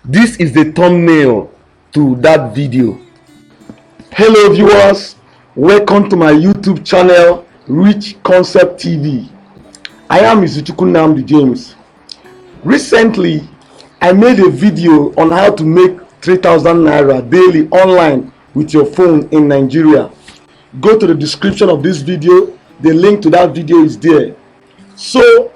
This is the thumbnail to that video. Hello viewers, welcome to my YouTube channel, Rich Concept TV. I am Nnamdi James. Recently, I made a video on how to make 3,000 naira daily online with your phone in Nigeria. Go to the description of this video. The link to that video is there. So,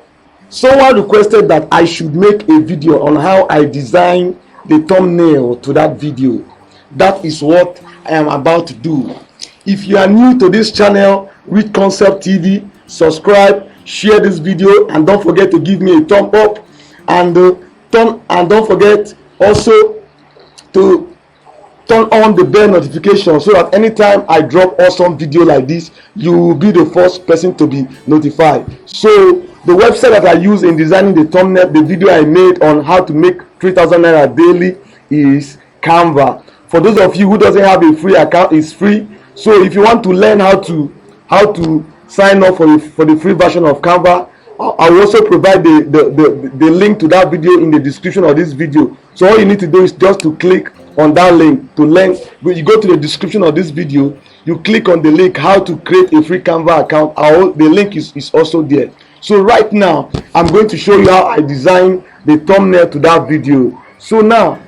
someone requested that I should make a video on how I design the thumbnail to that video. That is what I am about to do. If you are new to this channel, Rich Concept TV, subscribe, share this video, and don't forget to give me a thumb up, and don't forget also to turn on the bell notification so that anytime I drop awesome video like this, you will be the first person to be notified. So the website that I use in designing the thumbnail, the video I made on how to make 3,000 naira daily, is Canva. For those of you who doesn't have a free account, it's free. So if you want to learn how to sign up for the free version of Canva, I will also provide the link to that video in the description of this video. So all you need to do is just to click on that link to learn. When you go to the description of this video, you click on the link how to create a free Canva account. The link is also there. So right now I'm going to show you how I design the thumbnail to that video. So now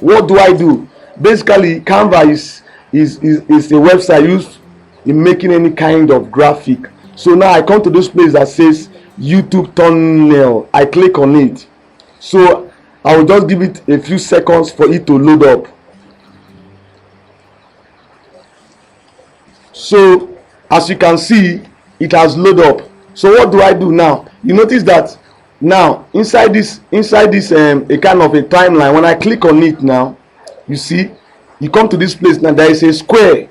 what do I do? Basically, Canva is a website used in making any kind of graphic. So now I come to this place that says YouTube thumbnail. I click on it. So I will just give it a few seconds for it to load up. So as you can see, it has loaded up. So what do I do now? You notice that now inside this a kind of a timeline. When I click on it now, you see, you come to this place now. There is a square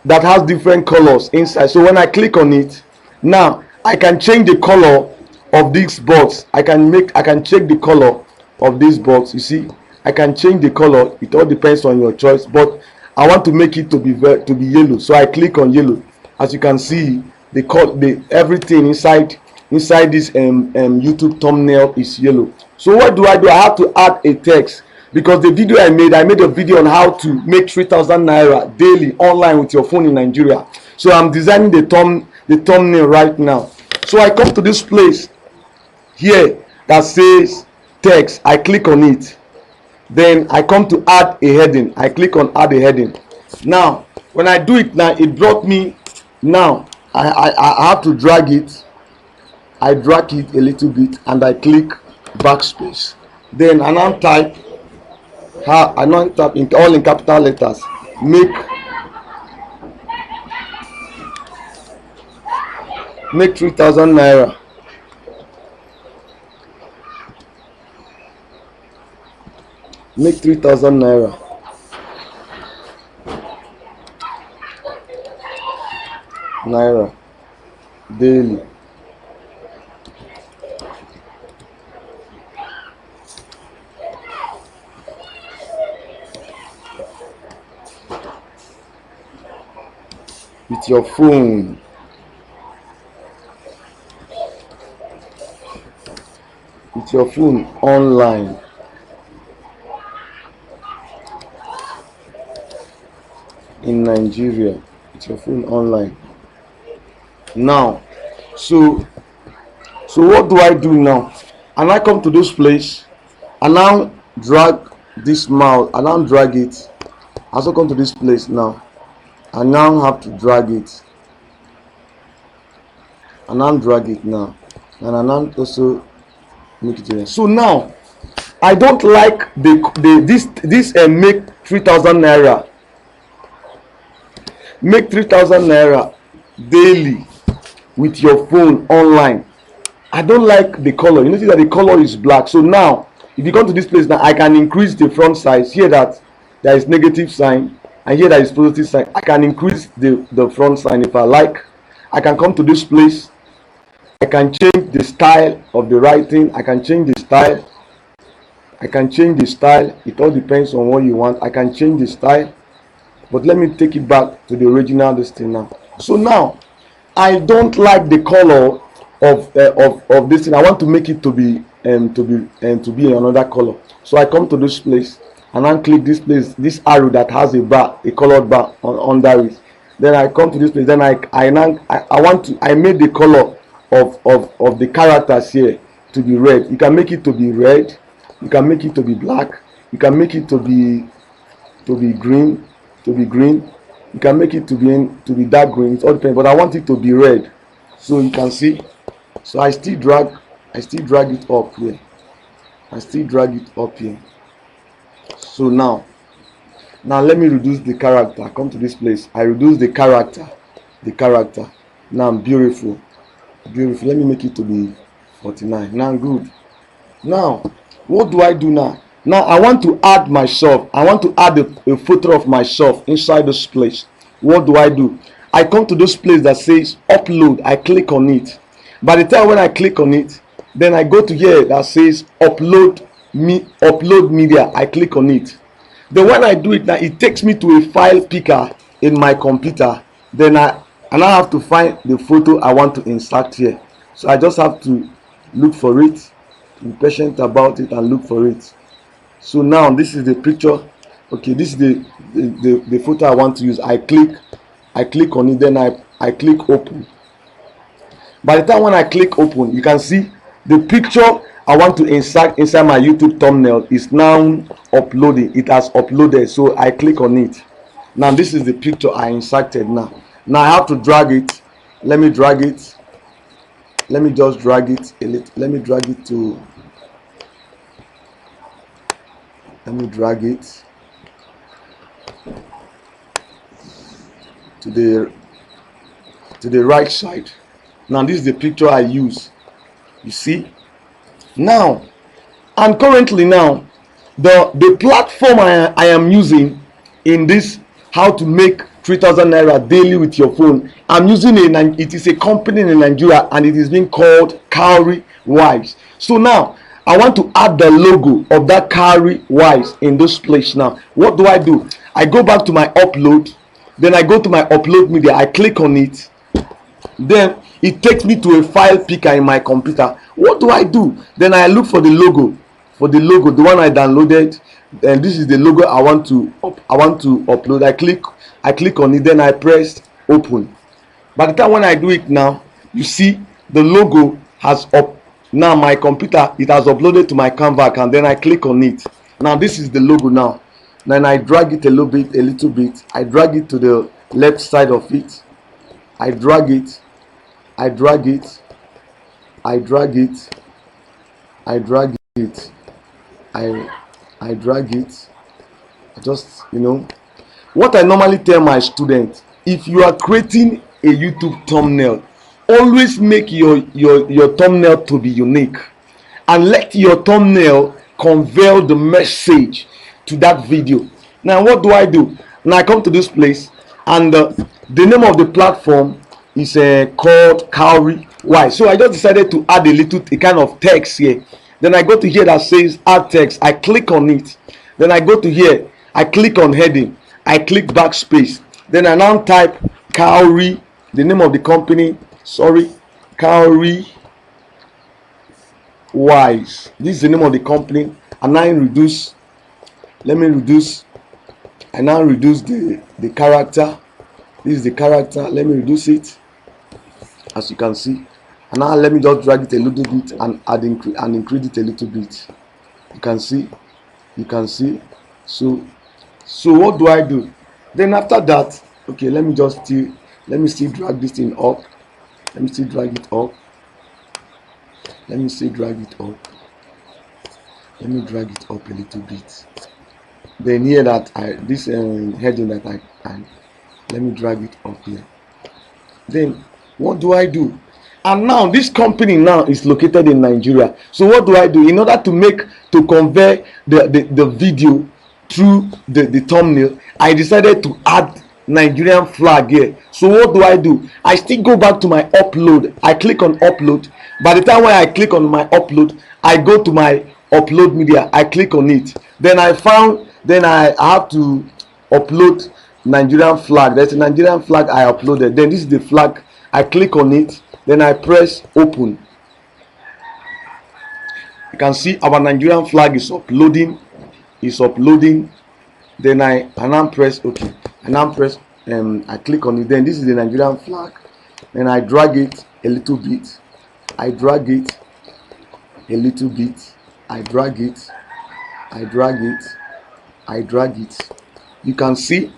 that has different colors inside. So when I click on it now, I can change the color of this box. I can check the color of this box. You see, I can change the color. It all depends on your choice, but I want to make it to be yellow. So I click on yellow. As you can see, everything inside this YouTube thumbnail is yellow. So what do? I have to add a text, because the video I made a video on how to make 3,000 naira daily online with your phone in Nigeria. So I'm designing the thumbnail right now. So I come to this place here that says text. I click on it. Then I come to add a heading. I click on add a heading. Now when I do it now, it brought me. Now I have to drag it. I drag it a little bit and I click backspace. Then I now type in all in capital letters, make 3,000 naira. Make 3,000 naira. Daily. With your phone. With your phone online. In Nigeria. With your phone online. Now, so what do I do now? And I come to this place and now drag this mouse. I now drag it. I also come to this place now. I now have to drag it. I now drag it now, and I now also make it here. So now I don't like this make 3,000 naira. Make 3,000 naira daily with your phone online. I don't like the color. You notice that the color is black. So now if you come to this place now, I can increase the font size. Here that there is negative sign, and here there is positive sign. I can increase the front sign if I like. I can come to this place. I can change the style of the writing. I can change the style. It all depends on what you want. I can change the style. But let me take it back to the original this thing now. So now I don't like the color of this thing. I want to make it to be to be in another color. So I come to this place and then click this place, this arrow that has a bar, a colored bar under it. Then I come to this place. Then I made the color of the characters here to be red. You can make it to be red, you can make it to be black, you can make it to be green, you can make it to be dark green. It's all depends, but I want it to be red. So you can see, so I still drag it up here. So now let me reduce the character. I come to this place, I reduce the character. Now beautiful. Let me make it to be 49. Now good. Now what do I do now? Now I want to add myself. I want to add a photo of myself inside this place. What do? I come to this place that says upload. I click on it. By the time when I click on it, then I go to here that says upload media. I click on it. Then when I do it now, it takes me to a file picker in my computer. Then I have to find the photo I want to insert here. So I just have to look for it, be patient about it and look for it. So now this is the picture. Okay, this is the photo I want to use. I click on it, then I click open. By the time when I click open, you can see the picture I want to insert inside my YouTube thumbnail is now uploading. It has uploaded. So I click on it. Now this is the picture I inserted. Now I have to drag it. Let me drag it. Let me just drag it a little. Let me drag it to the right side. Now this is the picture I use. You see now, and currently now the platform I am using in this how to make 3,000 naira daily with your phone, I'm using it is a company in Nigeria and it is being called Cowrywise. So now I want to add the logo of that Cowrywise in this place. Now what do? I go back to my upload, then I go to my upload media, I click on it, then it takes me to a file picker in my computer. What do? Then I look for the logo, the one I downloaded, and this is the logo I want to upload. I click on it, then I press open. By the time when I do it now, you see the logo has up. Now my computer, it has uploaded to my Canva account. Then I click on it. Now this is the logo now. Then I drag it a little bit. I drag it to the left side of it. I drag it. I just, what I normally tell my students, if you are creating a YouTube thumbnail, always make your thumbnail to be unique and let your thumbnail convey the message to that video. Now what do? Now I come to this place and the name of the platform is called Cowrywise. So I just decided to add a kind of text here. Then I go to here that says add text. I click on it. Then I go to here. I click on heading. I click backspace. Then I now type Cowry, the name of the company. Cowrywise. This is the name of the company. And now reduce. Let me reduce. I now reduce the character. This is the character. Let me reduce it, as you can see. And now let me just drag it a little bit and increase it a little bit. You can see. So what do? Then after that, okay, let me still drag this thing up. Let me still drag it up. Let me drag it up a little bit. Then here that this heading that I let me drag it up here. Then what do? And now this company now is located in Nigeria. So what do? In order to convey the video through the thumbnail, I decided to add Nigerian flag here. So what do? I still go back to my upload. I click on upload. By the time when I click on my upload, I go to my upload media. I click on it. Then I have to upload Nigerian flag. There's a Nigerian flag I uploaded. Then this is the flag. I click on it. Then I press open. You can see our Nigerian flag is uploading. Then I now press OK. I now press I click on it. Then this is the Nigerian flag. Then I drag it a little bit. I drag it a little bit. I drag it. I drag it. I drag it. You can see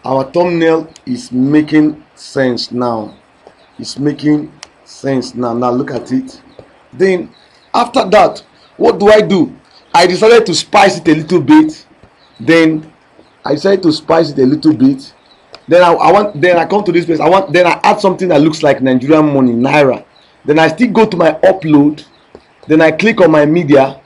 our thumbnail is making sense now. It's making sense now. Now look at it. Then after that, what do? I decided to spice it a little bit. Then I decided to spice it a little bit. Then I come to this place. Then I add something that looks like Nigerian money, naira. Then I still go to my upload. Then I click on my media.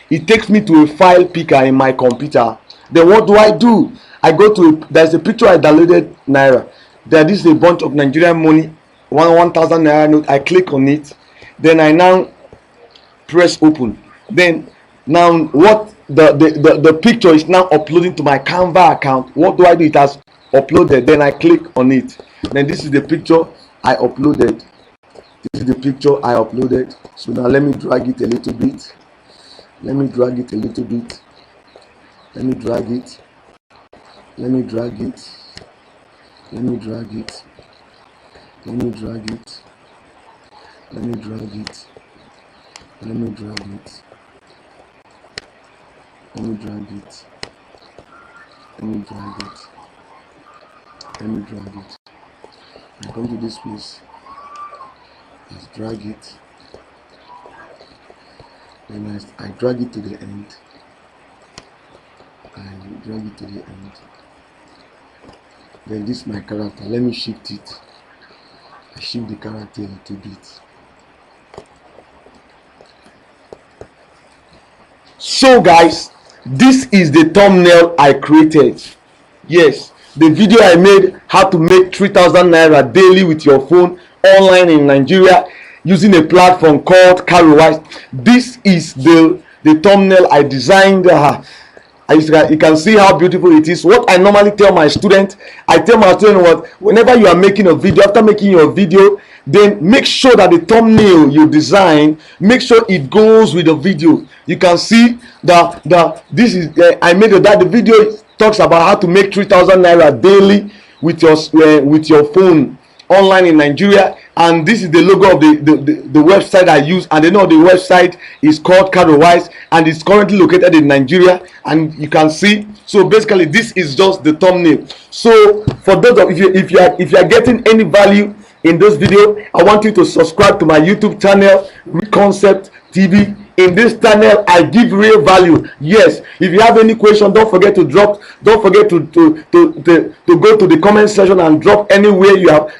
It takes me to a file picker in my computer. Then what do? I go to there's a picture I downloaded naira. Then this is a bunch of Nigerian money, 1,000 naira note. I click on it. Then I now press open. Then now what the picture is now uploading to my Canva account. What do? It has uploaded. Then I click on it. Then this is the picture I uploaded. This is the picture I uploaded. So now let me drag it a little bit. Let me drag it a little bit. Let me drag it. Let me drag it. Let me drag it. Let me drag it. Let me drag it. Let me drag it. Let me drag it. Let me drag it. Let me drag it. I come to this place. Let's drag it. Then I drag it to the end. I drag it to the end. Then this is my character. Let me shift it. I shift the character a little bit. So guys, this is the thumbnail I created. Yes, the video I made how to make 3,000 naira daily with your phone online in Nigeria using a platform called Cowrywise. This is the thumbnail I designed. You can see how beautiful it is. What I normally tell my students, I tell my students what, whenever you are making a video, after making your video, then make sure that the thumbnail you design, make sure it goes with the video. You can see this is I made that the video talks about how to make 3,000 naira daily with your phone online in Nigeria, and this is the logo of the website I use, and the website is called Cowrywise, and it's currently located in Nigeria, and you can see. So basically this is just the thumbnail. So for those of if you are getting any value in this video, I want you to subscribe to my YouTube channel, Concept TV. In this channel I give real value. Yes, if you have any question, don't forget to go to the comment section and drop anywhere you are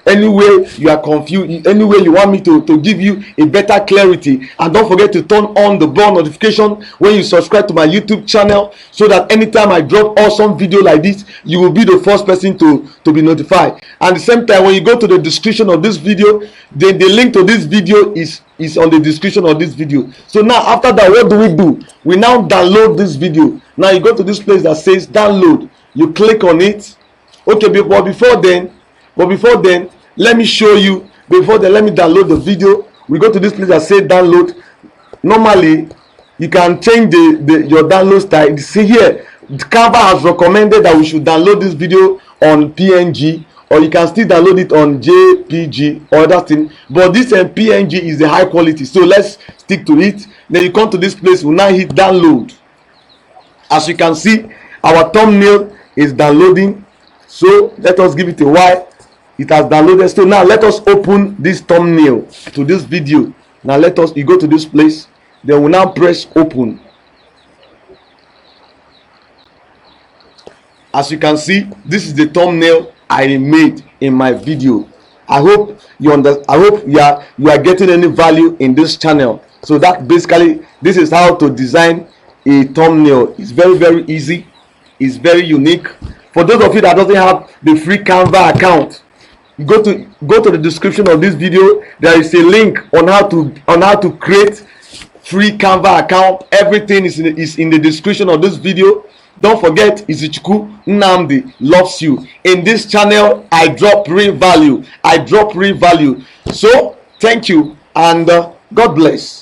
confused, anywhere you want me to give you a better clarity. And don't forget to turn on the bell notification when you subscribe to my YouTube channel, so that anytime I drop awesome video like this, you will be the first person to be notified. And at the same time, when you go to the description of this video, then the link to this video is on the description of this video. So now after that, what do? We now download this video. Now you go to this place that says download. You click on it. Okay, but before then, let me show you. Before then, let me download the video. We go to this place that says download. Normally, you can change your download style. See here, Canva has recommended that we should download this video on PNG, or you can still download it on JPG or other thing, but this PNG is the high quality, so let's stick to it. Then you come to this place, we now hit download. As you can see, our thumbnail is downloading, so let us give it a while. It has downloaded. So now let us open this thumbnail to this video. Now you go to this place, then we now press open. As you can see, this is the thumbnail I made in my video. I hope you are getting any value in this channel. So that basically, this is how to design a thumbnail. It's very, very easy. It's very unique. For those of you that doesn't have the free Canva account, go to the description of this video. There is a link on how to create free Canva account. Everything is in the description of this video. Don't forget, Izuchukwu Nnamdi loves you. In this channel, I drop real value. So thank you, and God bless.